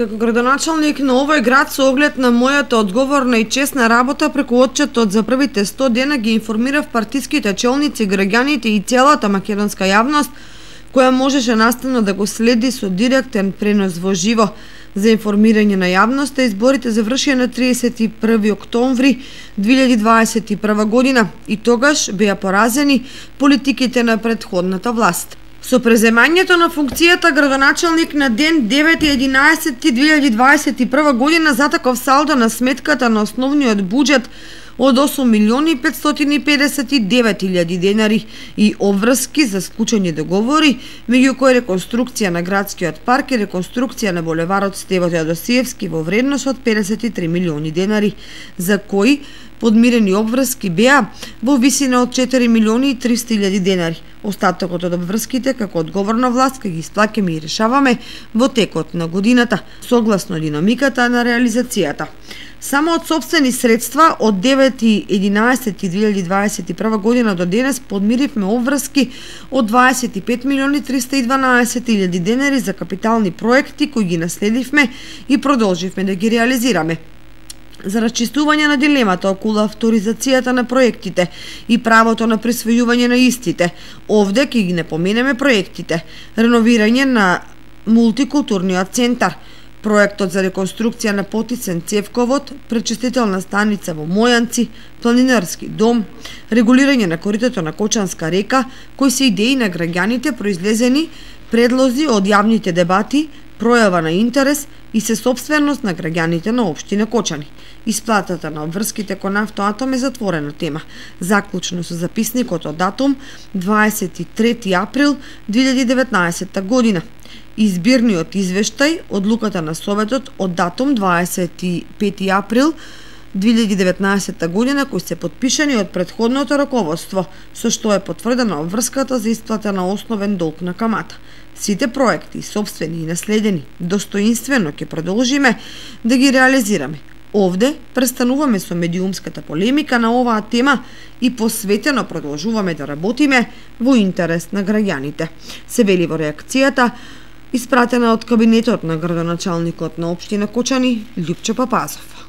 Како градоначалник на овој град со оглед на мојата одговорна и честна работа преку отчетот за првите 100 дена ги информирав партиските челници, граѓаните и целата македонска јавност, која можеше наставно да го следи со директен пренос во живо. За информирање на јавноста, изборите завршија на 31 октомври 2021 година и тогаш беа поразени политиките на претходната власт. Со преземањето на функцијата градоначалник на ден 9.11.2021 година затаков салдо на сметката на основниот буџет од 8.559.000 денари и обврски за склучени договори, меѓу кои реконструкција на градскиот парк и реконструкција на булеварот Стево Теодосиевски во вредност од 53 милиони денари, за кои подмирени обврски беа во висина од 4.300.000 денари. Остатокот од обврските како одговорна власт ќе ги исплаќаме и решаваме во текот на годината, согласно динамиката на реализацијата. Само од сопствени средства од 9.11.2021 година до денес подмиривме обврски од 25.312.000 денари за капитални проекти кои ги наследивме и продолживме да ги реализираме. За расчистување на дилемата околу авторизацијата на проектите и правото на присвојување на истите, овде ќе ги напоменеме проектите: реновирање на мултикултурниот центар, проектот за реконструкција на потицен цевковод, пречистителна станица во Мојанци, планинарски дом, регулирање на коритото на Кочанска река, кои се идеи на граѓаните произлезени предлози од јавните дебати, пројава на интерес и се собственост на граѓаните на општина Кочани. Исплатата на обврските кон Автоатом е затворена тема. Заклучно со записникот од датум 23 април 2019 година. Избирниот извештај одлуката на Советот од датум 25 април 2019 година, кои се подпишани од претходното раководство, со што е потврдена обврската за исплата на основен долг на камата. Сите проекти, сопствени и наследени, достоинствено ќе продолжиме да ги реализираме. Овде престануваме со медиумската полемика на оваа тема и посветено продолжуваме да работиме во интерес на граѓаните, се вели во реакцијата испратена од кабинетот на градоначалникот на општина Кочани Љупчо Папазов.